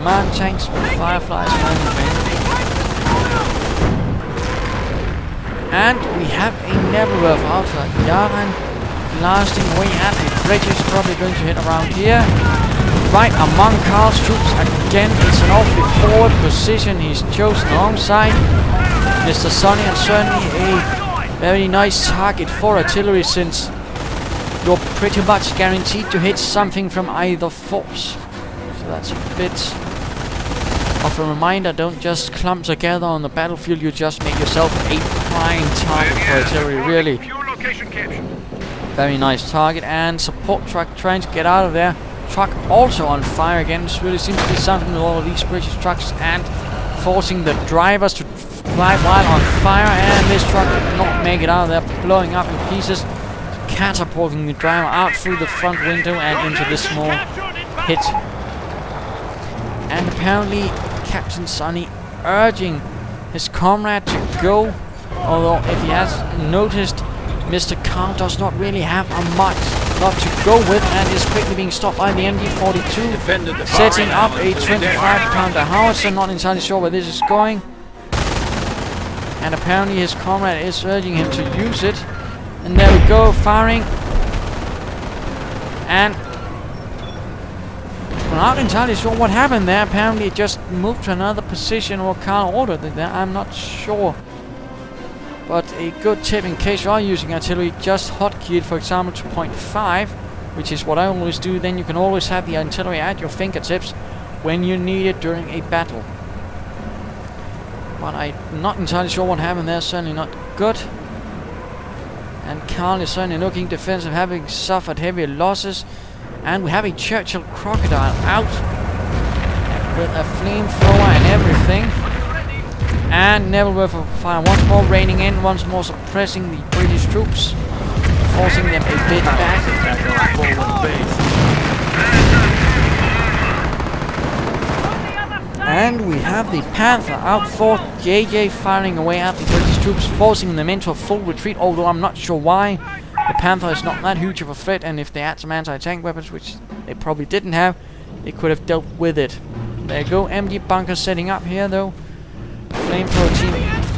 command tanks with fireflies flying away. And we have a Nebelwerfer Alpha Jaren blasting away at the bridges, probably going to hit around here. Right among Carl's troops again. It's an awfully forward position he's chosen alongside Mr. Sunny, and certainly a very nice target for artillery, since you're pretty much guaranteed to hit something from either force. So that's a bit of a reminder, don't just clump together on the battlefield, you just make yourself a prime target for artillery, really. Very nice target, and support truck trying to get out of there. Truck also on fire again. This really seems to be something with all of these British trucks, and forcing the drivers to fly while on fire, and this truck did not make it out of there, blowing up in pieces, catapulting the driver out through the front window and into this small hit. And apparently Captain Sunny urging his comrade to go, although if he has noticed, Mr. Carl does not really have a much lot to go with, and is quickly being stopped by the MG42, setting up a 25-pounder howitzer. Not entirely sure where this is going, and apparently his comrade is urging him to use it. And there we go, firing, and we're not entirely sure what happened there. Apparently it just moved to another position, or Carl ordered it there, I'm not sure. But a good tip in case you are using artillery, just hotkey it, for example, to 0.5, which is what I always do. Then you can always have the artillery at your fingertips when you need it during a battle. But I'm not entirely sure what happened there, certainly not good. And Carl is certainly looking defensive, having suffered heavy losses. And we have a Churchill Crocodile out with a flamethrower and everything. And Nebelwerfer fire once more, raining in, once more suppressing the British troops, forcing them a bit back. And we have the Panther out for DjeyDjey, firing away at the British troops, forcing them into a full retreat, although I'm not sure why. The Panther is not that huge of a threat, and if they had some anti-tank weapons, which they probably didn't have, they could have dealt with it. There you go, MG bunker setting up here though. Flamethrower team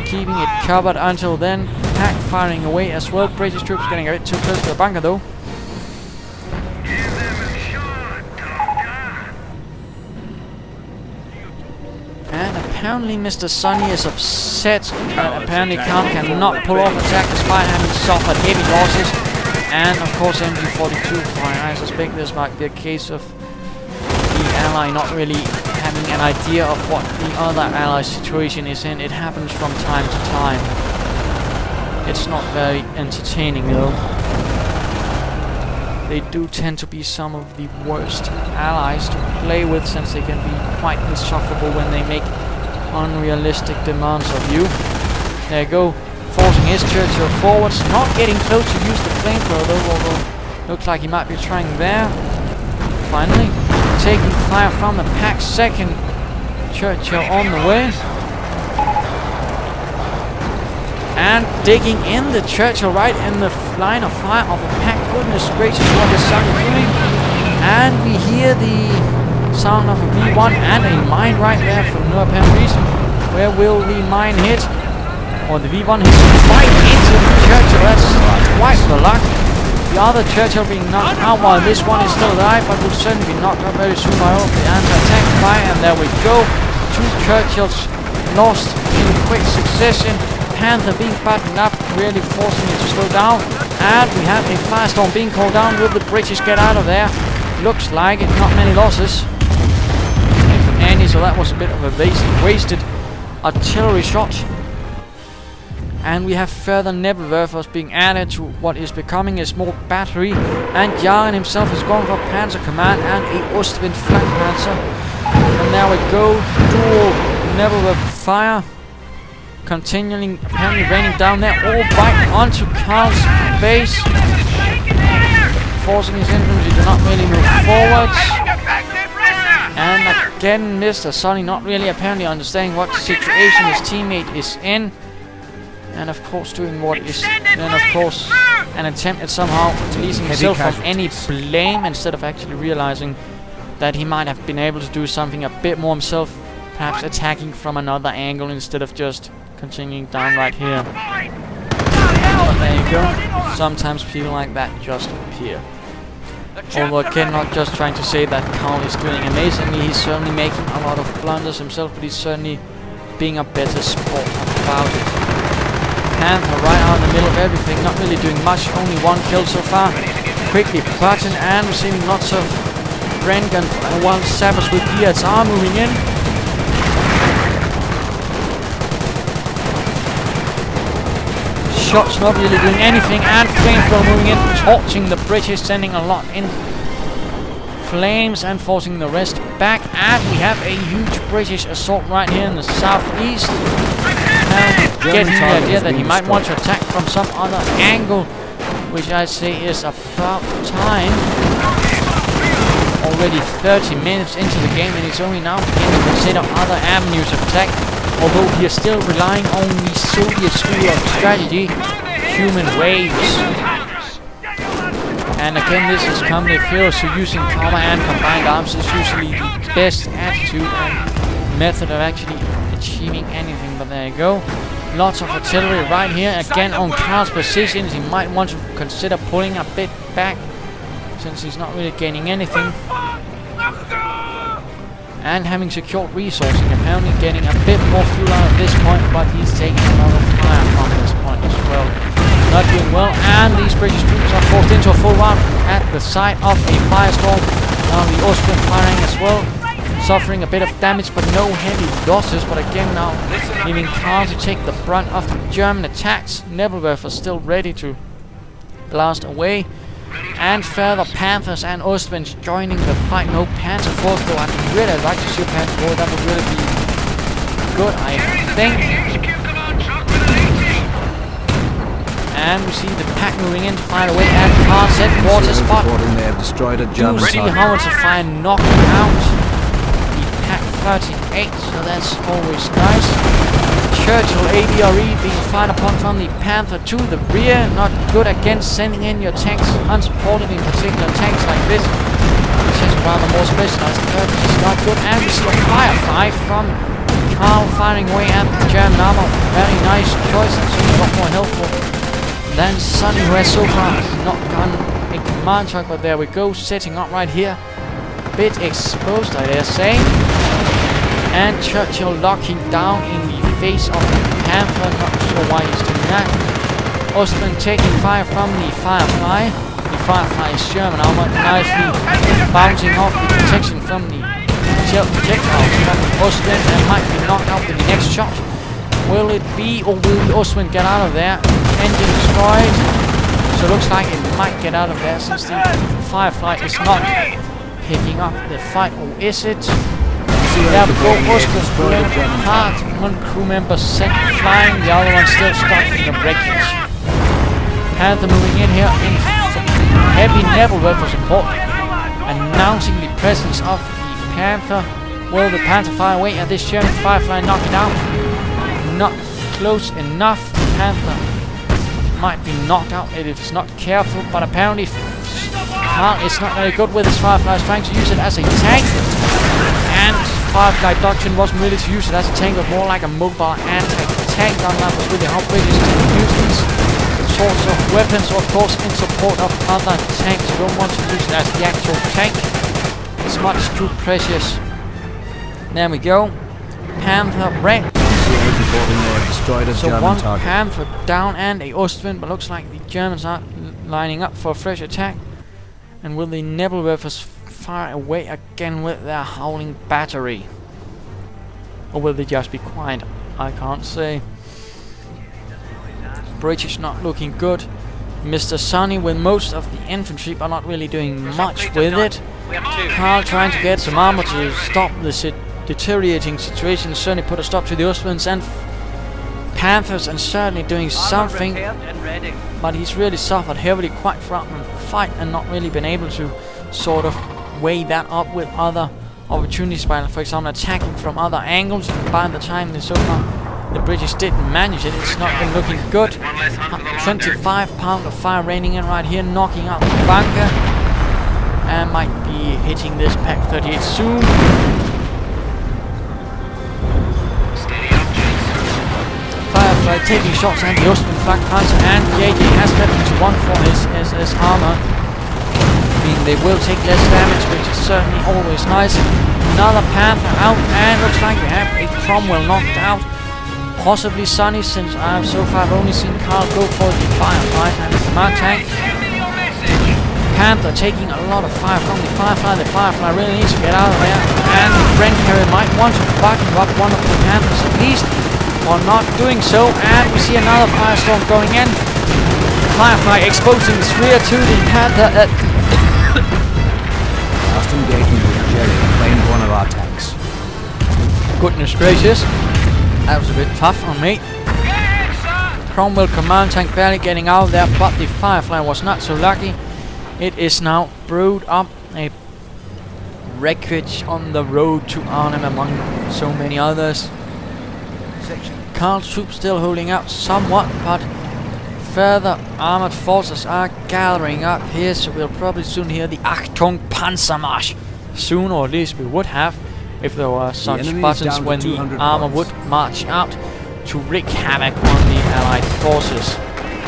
keeping it covered until then. Pack firing away as well. British troops getting a bit too close to the bunker though. And apparently Mr. Sunny is upset that apparently Carl cannot pull off attack despite having suffered heavy losses. And of course MG42 fire. I suspect this might be a case of the ally not really having an idea of what the other allies' situation is in. It happens from time to time. It's not very entertaining though. They do tend to be some of the worst allies to play with, since they can be quite insufferable when they make unrealistic demands of you. There you go, forcing his Churchill forwards, not getting close to use the flamethrower though, although looks like he might be trying there. Finally taking fire from the pack, second Churchill on the way. And digging in the Churchill right in the line of fire of the pack. Goodness gracious, what is Sunny doing? And we hear the sound of a V1 and a mine right there for no apparent reason. Where will the mine hit? Or the V1 hits right into the Churchill. That's quite the luck. The other Churchill being knocked out while this one is still alive, but will certainly be knocked out very soon by all the anti-tank fire. And there we go. Two Churchills lost in quick succession. Panther being buttoned up, really forcing it to slow down. And we have a firestorm being called down. Will the British get out of there? Looks like it. Not many losses, if any, so that was a bit of a wasted artillery shot. And we have further Nebelwerfers being added to what is becoming a small battery. And Jaren himself has gone for Panzer Command and a Ostwind flank Panzer. And there we go, dual Nebelwerfer fire. Continuing, apparently raining down there, all right onto Carl's base. Forcing his infantry to not really move forwards. And again, Mr. Sunny not really apparently understanding what situation his teammate is in. And of course doing what is then of course an attempt at somehow releasing himself from any blame, instead of actually realizing that he might have been able to do something a bit more himself, perhaps attacking from another angle instead of just continuing down right here. But there you go, sometimes people like that just appear. Although again, not just trying to say that Carl is doing amazingly, he's certainly making a lot of blunders himself, but he's certainly being a better sport about it. Panther right out in the middle of everything, not really doing much, only one kill so far. Quickly button and receiving lots of Bren gun while Sabbath with DSR moving in. Shots not really doing anything, and flamethrower moving in, torching the British, sending a lot in flames and forcing the rest back. And we have a huge British assault right here in the southeast. Now getting the idea that he might want to attack from some other angle, which I say is about time. Already 30 minutes into the game, and he's only now beginning to consider other avenues of attack. Although he is still relying on the Soviet school of strategy, human waves. And again, this is commonly feels, so using cover and combined arms is usually the best attitude and method of actually achieving anything. But there you go. Lots of artillery right here. Again on Carl's positions, he might want to consider pulling a bit back, since he's not really gaining anything. And having secured resourcing, apparently getting a bit more fuel out at this point, but he's taking a lot of fire from this point as well. Not doing well, and these British troops are forced into a full rout at the site of a firestorm. Now the Austrian firing as well, suffering a bit of damage but no heavy losses. But again now leaving Carl to take the brunt of the German attacks. Nebelwerfer still ready to blast away. And further Panthers and Ostwinds joining the fight. No Panther Force though. I'd really like to see a Panther Force. That would really be good, I think. And we see the pack moving in to fight away at Carl's headquarters spot. They have destroyed a German see howitzer fire knocking out the pack 38, so that's always nice. Churchill ADRE being fired upon from the Panther to the rear. Not good against sending in your tanks unsupported, in particular tanks like this, which is rather more specialized. Which is not good. And we see a firefly from Carl firing away at the German armor. Very nice choice. That's a lot more helpful than Sonny, who has so far not done a command truck. But there we go, setting up right here. Bit exposed, I dare say. And Churchill locking down in the face of the Panther, not sure why he's doing that. Ostman taking fire from the Firefly. The Firefly is German armor, nicely bouncing off the protection from the projectiles from Ostman, and might be knocked out with the next shot. Will it be, or will Ostman get out of there? Engine destroyed. So it looks like it might get out of there, since the Firefly is not picking up the fight, or is it? There we go, Ostman apart. One crew member sent flying, the other one still stuck in the wreckage. Panther moving in here in heavy Nebelwerfer support, announcing the presence of the Panther. Will the Panther fire away at this German Firefly, knock it out? Not close enough. The Panther might be knocked out if it's not careful, but apparently Carl is not very good with his Fireflies, trying to use it as a tank. And Firefly doctrine wasn't really to use it as a tank, but more like a mobile anti-tank gun. That was really how British use these sorts of weapons, of course in support of other tanks. You don't want to use it as the actual tank. It's much too precious. There we go. Panther wreck. So one Panther down and a Ostwind, but looks like the Germans are lining up for a fresh attack. And will the Nebelwerfers fire away again with their howling battery? Or will they just be quiet? I can't say. British not looking good. Mr. Sonny with most of the infantry, but not really doing much with it. Carl trying to get some armor to stop the deteriorating situation. Certainly put a stop to the Ostwinds and Panthers, and certainly doing something. But he's really suffered heavily quite throughout the fight, and not really been able to sort of weigh that up with other opportunities by, for example, attacking from other angles. By the time the British didn't manage it, it's not been looking good. 25 pound of fire raining in right here, knocking out the bunker. and might be hitting this Pack 38 soon. Firefly taking shots at the Austrian flak panzer, and DjeyDjey has left into 1 for his SS armor. I mean, they will take less damage, which is certainly always nice. Another Panther out, and looks like we have a Cromwell knocked out. Possibly Sunny, since I've so far only seen Carl go for the Firefly and the command tank. Panther taking a lot of fire from the Firefly. The Firefly really needs to get out of there, and the Friend Carrier might want to button up one of the Panthers at least, or not doing so, and we see another Firestorm going in. Firefly exposing its rear to the Panther. Last engagement with Jerry claimed one of our tanks. Goodness gracious, that was a bit tough on me. Cromwell command tank barely getting out of there, but the Firefly was not so lucky. It is now brewed up a wreckage on the road to Arnhem among so many others. Karl's troops still holding out somewhat, but further armored forces are gathering up here, so we'll probably soon hear the Achtung Panzermarsch. Soon, or at least we would have, if there were such buttons when the armor would march out to wreak havoc on the Allied forces.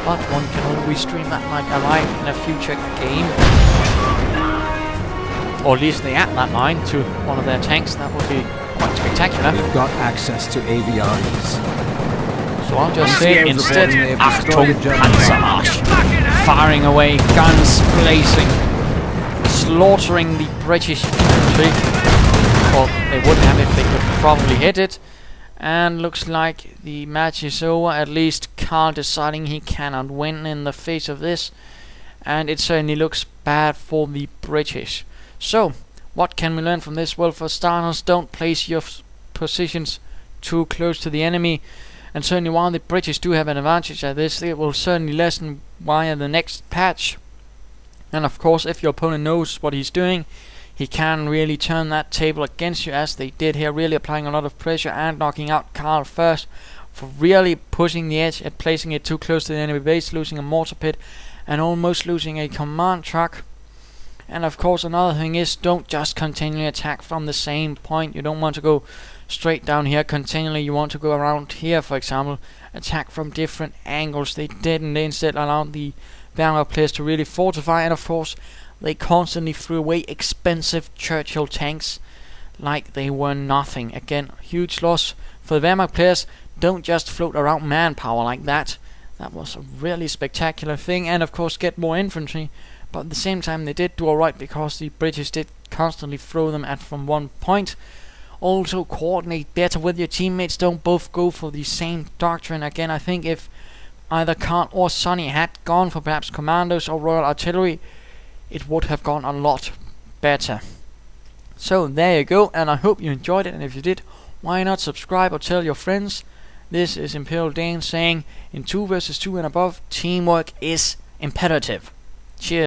But one can always stream that like a live in a future game. Or at least they add that line to one of their tanks. That would be quite spectacular. We've got access to AVRs. So I'll just say instead, Achtung Panzermarsch. Firing away, guns blazing, slaughtering the British infantry. Well, they would have if they could probably hit it. And looks like the match is over. At least Karl deciding he cannot win in the face of this. And it certainly looks bad for the British. So, what can we learn from this? Well, for starters, don't place your positions too close to the enemy. And certainly while the British do have an advantage at this, it will certainly lessen via the next patch. And of course, if your opponent knows what he's doing, he can really turn that table against you, as they did here, really applying a lot of pressure and knocking out Karl first for really pushing the edge and placing it too close to the enemy base, losing a mortar pit and almost losing a command truck. And of course, another thing is, don't just continually attack from the same point. You don't want to go straight down here continually. You want to go around here, for example, attack from different angles. They didn't. They instead allowed the Wehrmacht players to really fortify, and of course they constantly threw away expensive Churchill tanks like they were nothing. Again, huge loss for the Wehrmacht players. Don't just float around manpower like that. That was a really spectacular thing. And of course, get more infantry. But at the same time, they did do alright, because the British did constantly throw them at from one point. Also, coordinate better with your teammates. Don't both go for the same doctrine. Again, I think if either Karl or Sunny had gone for perhaps commandos or Royal Artillery, it would have gone a lot better. So there you go, and I hope you enjoyed it, and if you did, why not subscribe or tell your friends. This is Imperial Dane saying, in 2 versus 2 and above, teamwork is imperative. Cheers.